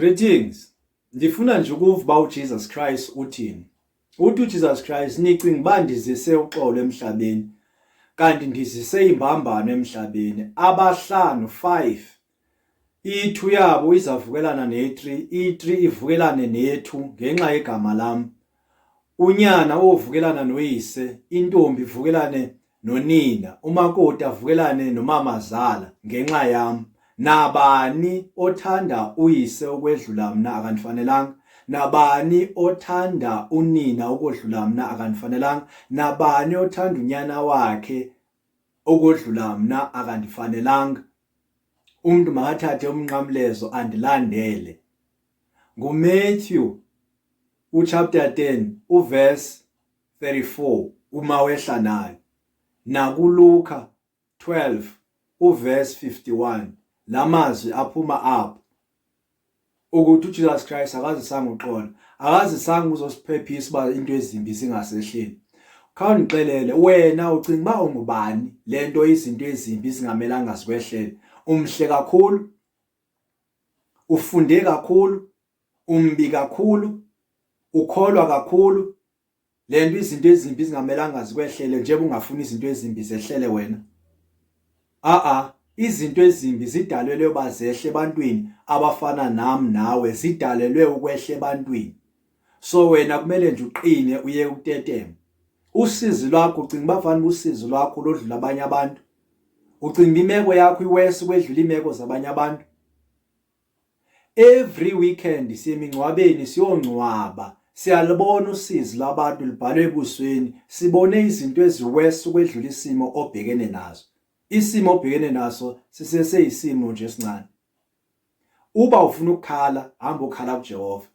Greetings. Ndifuna nje ukuva uJesus Christ uthini. Uthi uJesus Christ nicinga bandizise uxolo emhlabeni kanti ndizise imbambano emhlabeni. Abahlanu 5. I2 yabo izavukelana ne3, i3 ivukelane ne2 ngenxa yegama lami. Unyana ovukelana noyise, intombi ivukelane nonina, umakoti avukelane nomamazala ngenxa yami. Nabani othanda uyise okwedlula mina akandifanelanga, nabani othanda unina okwedlula mina akandifanelanga, nabani othanda unyana wakhe okwedlula mina akandifanelanga. Umntu makathathe umnqamlezo andilandele. NguMatthew chapter 10 uverse 34 uma wehla nayo, nakuluka 12 uverse 51. Lamazwi aphuma apho ukuthi uJesus Christ akazisanga uxolo, akazisanga uzosiphephisa ba into ezimbi singasehleli. Khawundixelele wena ucinga ba ungubani lento izinto ezimbi singamelanga sikwehlele? Umhle kakhulu, ufunde kakhulu, umbi kakhulu, ukholwa kakhulu, lento izinto ezimbi singamelanga sikwehlele njengoba ungafuni izinto ezimbi zehlele wena. Izinto ezimbi zidalelwe bazehle ebantwini abafana nami nawe, zidalelwe ukwehle ebantwini. So wena kumele nje uqine uye ukutetema. Usizi lwakho ucinga bafana usizi lwakho lodlula abanye abantu? Ucinga imeko yakho iwese kwedlula imeko zabanye abantu? Every weekend siyemingcwabeni siyongcwaba, siyalibona usizi labantu libhalwe ebusweni, sibone izinto eziwese kwedlula isimo obhekene nazo. Isimo obhekene naso siseseyisimo nje esincane. Uba ufuna ukukhala, hamba ukhala kuJehova.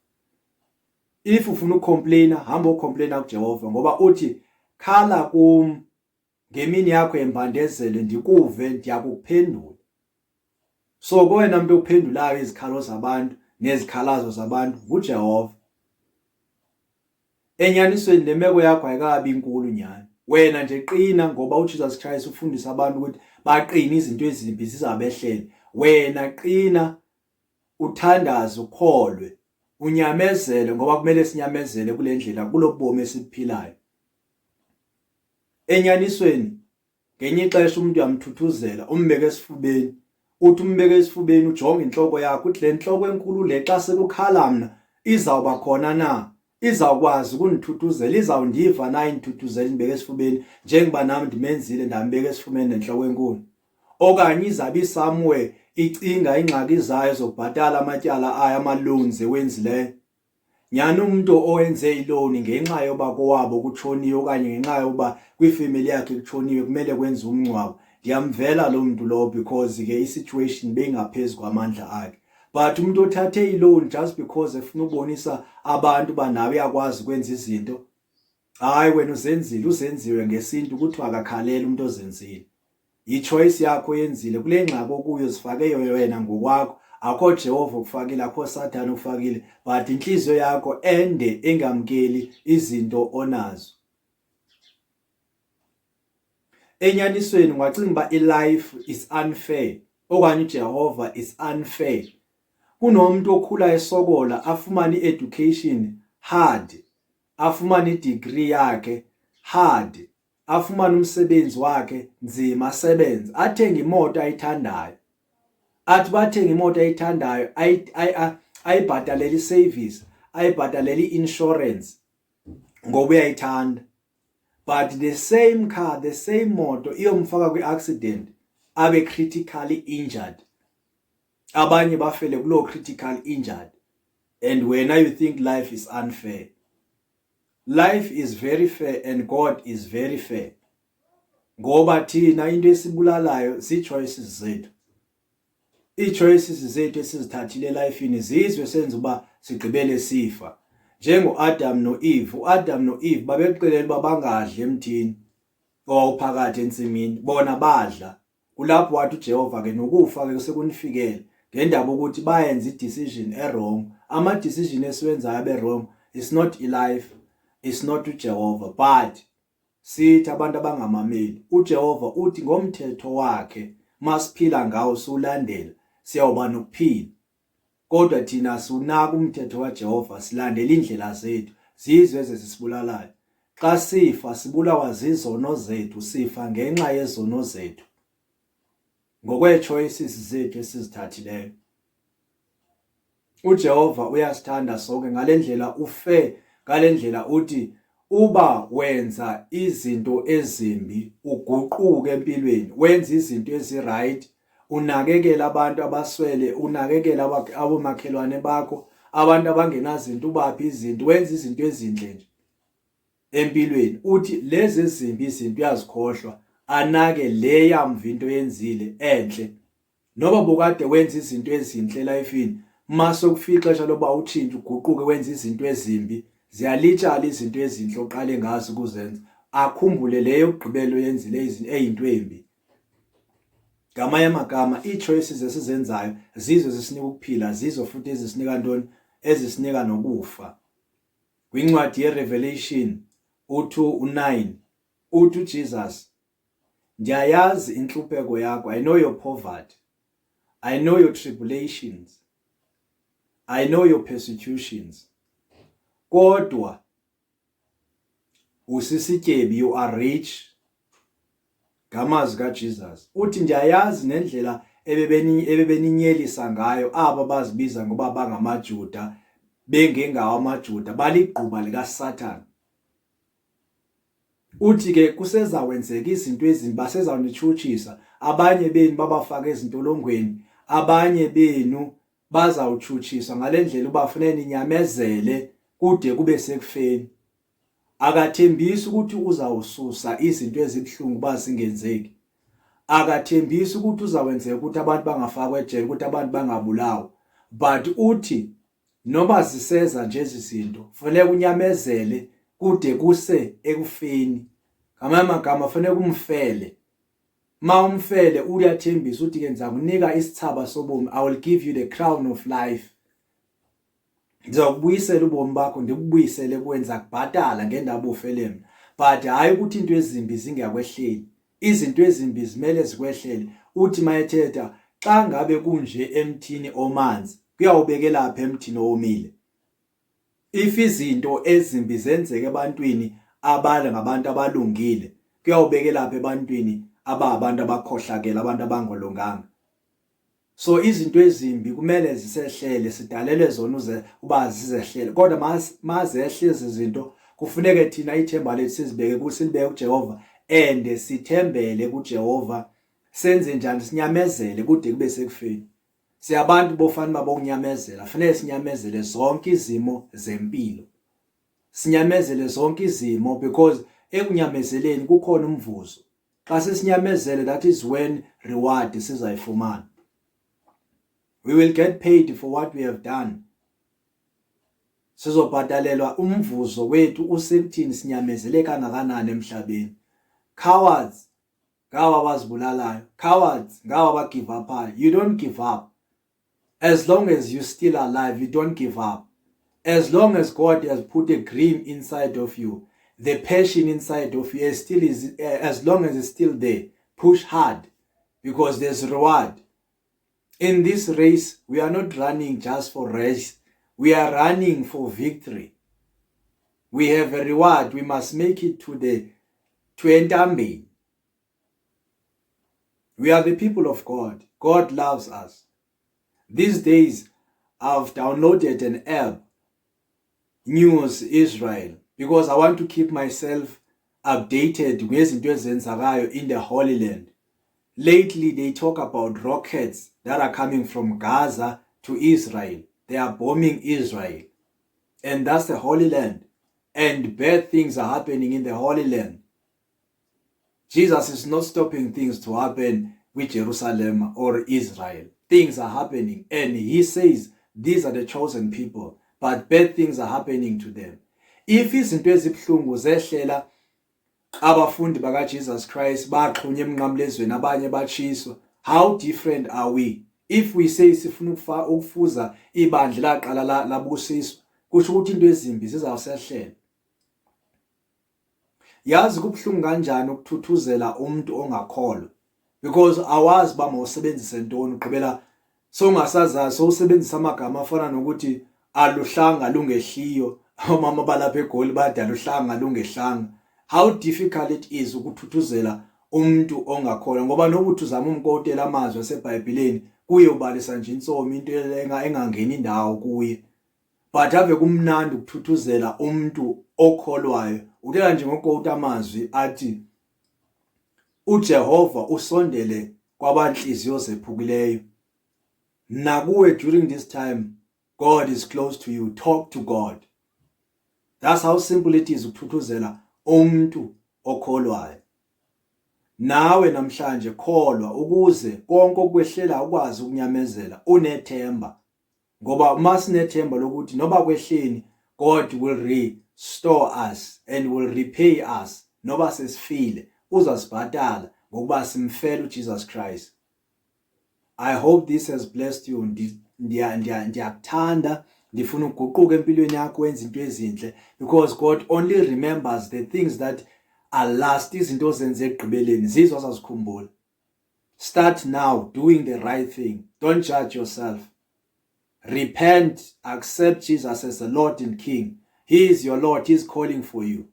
If ufuna ukcomplaina, hamba ukcomplaina kuJehova ngoba uthi khala kum ngemini yakho yembandezelo ndikuve ndiyakuphendula. So kuwena umuntu ophendulayo izikhalo zabantu nezikhalazo zabantu nguJehova. Enyanisweni lemeko yakho ayikabi inkulu nyani. Wena nje qina ngoba uJesus Christ ufundisa abantu ukuthi baqine izinto ezimbi zizabehlele. Wena qina, uthandaze, ukholwe, unyamezele ngoba kumele sinyamezele kule ndlela kulobomi esiphilayo. Enyanisweni ngenye ixesha umuntu uyamthuthuzela, umbeke esifubeni. Uthi umbeke esifubeni ujonge inhloko yakho, uthi le nhloko enkulu le xa sekukhala mina izawuba khona na? Izawukwazi ukunithuthuzela, izawundiva na inthuthuzela indibeke esifubeni njengoba nami ndimenzile ndambeka esifubeni nenhloko enkulu? Okanye izabe somewhere icinga ingxaki zayo zokubhatala amatyala ayo ama-loans ewenzileyo? Nyani umuntu owenze iloni ngenxa yoba kowabo kutshoniwe okanye ngenxa yoba kwifamily yakhe kutshoniwe kumele kwenze umngcwabo, ndiyamvela lo muntu lo because ke isituation beyingaphezulu kwamandla akhe. But umuntu othathe iloan just because efuna ukubonisa abantu banawe uyakwazi ukwenza izinto, hayi wena uzenziwe ngesintu kuthiwa akakhalele umuntu ozenzile. I-choice yakho yenzile kule ngxaki okuyo, zifake wena ngokwakho. Akho Jehova ukufakile, akho Satan ukufakile, but inhliziyo yakho ende engamkeli izinto onazo. Enyanisweni ungacinga ba i-life is unfair okanye uJehova is unfair. Kunomuntu okhula esokola afumane i-education hard, afumane i-degree yakhe hard, afumane umsebenzi wakhe nzima, asebenze, athenga imoto ayithandayo. Athi bathenga imoto ayithandayo ayibhadalela i-service, ayibhadalela i-insurance ngoba uyayithanda. But the same car, the same moto iyomfaka kwi-accident abe critically injured. Abanye bafele kulo critical injured. And wena you think life is unfair. Life is very fair and God is very fair. Ngoba thina into esibulalayo zi-choices zethu. I-choices zethu esizithathile elifini zizwe senza uba sigqibele sifa. Njengo-Adam no-Eve. U-Adam no-Eve babekuxelela uba bangadli emthini owawuphakathi ensimini. Bona badla. Kulapho wathi uJehova ke nokufa ke sekunifikele ngendaba ukuthi bayenza i-decision e-wrong. Ama-decision esiwenzayo abe-wrong. It's not life, it's not uJehova, but sithi abantu abangamameli. uJehova uthi ngomthetho wakhe masiphila ngawo sulandela siyawuba nokuphila. kodwa thina sunaka umthetho kaJehova silandela indlela zethu zizwe ezisibulalayo. Xa sifa sibulawa zizono zethu, sifa ngenxa yezono zethu ngokwechoices zethu esizithathileyo. uJehova uyasithanda sonke ngalendlela ufe, ngalendlela uthi uba wenza izinto ezimbi uguquke empilweni, wenza izinto eziright, unakekela abantu abaswele, unakekela abomakhelwane bakho, abantu abangenazinto ubaphi izinto, wenza izinto ezinhle nje empilweni, uthi lezi ezimbi izinto uyazikhohlwa, anake le yamva into yenzile enhle. Noba bukade wenza izinto ezinhle lifeini, mase kufika ixesha loba utshintshe uguquke wenza izinto ezimbi, ziyalitshala izinto ezinhle oqale ngazo ukuzenza, akhumbule leyo gqibelo yenzile eyinto embi. Ngamanye amagama, ii-choices esizenzayo zizo zisinika ukuphila, zizo futhi ezisinika ntoni, ezisinika nokufa. Kwincwadi yeRevelation 2:9 uthi uJesus, ndiyayazi inhlupheko yakho, I know your poverty, I know your tribulations, I know your persecutions, kodwa usisityebi, you are rich. Ngamazwi kaJesus uthi ndiyayazi nendlela ebebeninyelisa ngayo aba bazibiza ngoba bangamaJuda bengengawo amaJuda, baligquba likaSathane. Uthi ke kusezawenzeka izinto ezimbi, basezawunitshutshisa, abanye benu babafaka ezintolongweni, abanye benu bazawutshutshiswa ngalendlela ubafune ninyamezele kude kube sekufeni. Akathembisi ukuthi uzawususa izinto ezibuhlungu bazingenzeki, akathembisi ukuthi uzawenzeka ukuthi abantu bangafakwa ejele, ukuthi abantu bangabulawa, but uthi noba ziseza nje izinto kufanele unyamezele kude kuse ekufeni. Ngamanye amagama kufanele umfele. Ma umfele uyathembisa uthi ke ngizakunika isithaba sobomi, I will give you the crown of life. Ngizokubuyisela ubomi bakho, ndikubuyisele kwenza kubhatala ngendaba ufele mina, but hayi ukuthi into ezimbi zingakwehleli. Izinto ezimbi zimele zikwehlele. Uthi mayethetha xa ngabe kunje emthini omanzi kuyawubekela lapha emthini owomile. If izinto ezimbi zenzeke ebantwini abala ngabantu abalungile, kuyawubekela lapha ebantwini ababantu abakhohlakela, abantu abangolunganga. So izinto ezimbi kumele zisehlele, sidalele zona uba zizehlele, kodwa mazehle izinto kufuneke thina ithemba lethu sizibeke kuJehova and sithembele kuJehova. Senze njani? Sinyamezele kude kube sekufeni. Siyabantu bofana babokunyamezela, kufanele sinyamezele zonke izimo zempilo, sinyamezele zonke izimo, because ekunyamezeleni kukhona umvuzo. Xa sesinyamezele, that is when reward sizayifumana. We will get paid for what we have done. Sizobhatalelwa umvuzo wethu usekuthini sinyamezele kangakanani emhlabeni. Cowards ngawa bazibulalayo, cowards ngawa ba give up. You don't give up. As long as you're still alive, you don't give up. As long as God has put a gleam inside of you, the passion inside of you as long as it's still there, push hard, because there's reward. In this race, we are not running just for race. We are running for victory. We have a reward. We must make it to Entambe. We are the people of God. God loves us. These days, I've downloaded an app, News Israel, because I want to keep myself updated in the Holy Land. Lately, they talk about rockets that are coming from Gaza to Israel. They are bombing Israel. And that's the Holy Land. And bad things are happening in the Holy Land. Jesus is not stopping things to happen with Jerusalem or Israel. Things are happening. And he says these are the chosen people. But bad things are happening to them. If izinto ezibuhlungu zehlela abafundi baka Jesus Christ baxhunywa emnqamlezweni, abanye batshiswa, how different are we? If we say sifuna ukufuza ibandla laqala labusiswa, kusho ukuthi into ezimbi zizawusehlela. Yazi kubuhlungu kanjani ukuthuthuzela umuntu ongakholwa, because awazi ba mawusebenzise ntoni ugqibela so ungasazazi usebenzisa amagama afana nokuthi aluhlanga lungehliyo, omama balapha eGoli bathi aluhlanga lungehlanga. How difficult it is ukuthuthuzela umntu ongakhona, ngoba nokuthi uzama umkotela amazwi aseBhayibhelini kuye ubalisa nje insomi into engangeni indawo kuye. But ave kumnandi ukuthuthuzela umntu okholwayo. Utela nje ngokota amazwi athi uJehova usondele kwabanhliziyo zephukileyo. Nakuwe during this time, God is close to you. Talk to God. That's how simple it is ukuthuthuzela umntu okholwayo. Nawe namhlanje kholwa ukuze konke okwehlela ukwazi ukunyamezela, unethemba. Ngoba uma sinethemba lokuthi noba kwehleni, God will restore us and will repay us. Noba sesifile uzasibhadala ngokuba simfela uJesus Christ. I hope this has blessed you. Ndiyakuthanda, ndifuna ukuguquka empilweni yakho wenza into ezinhle, because God only remembers the things that are last. Izinto ozenze ekugqibeleni zizo azazikhumbula. Start now doing the right thing. Don't judge yourself. Repent, accept Jesus as the Lord and King. He is your Lord. He is calling for you.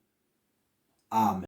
Amen.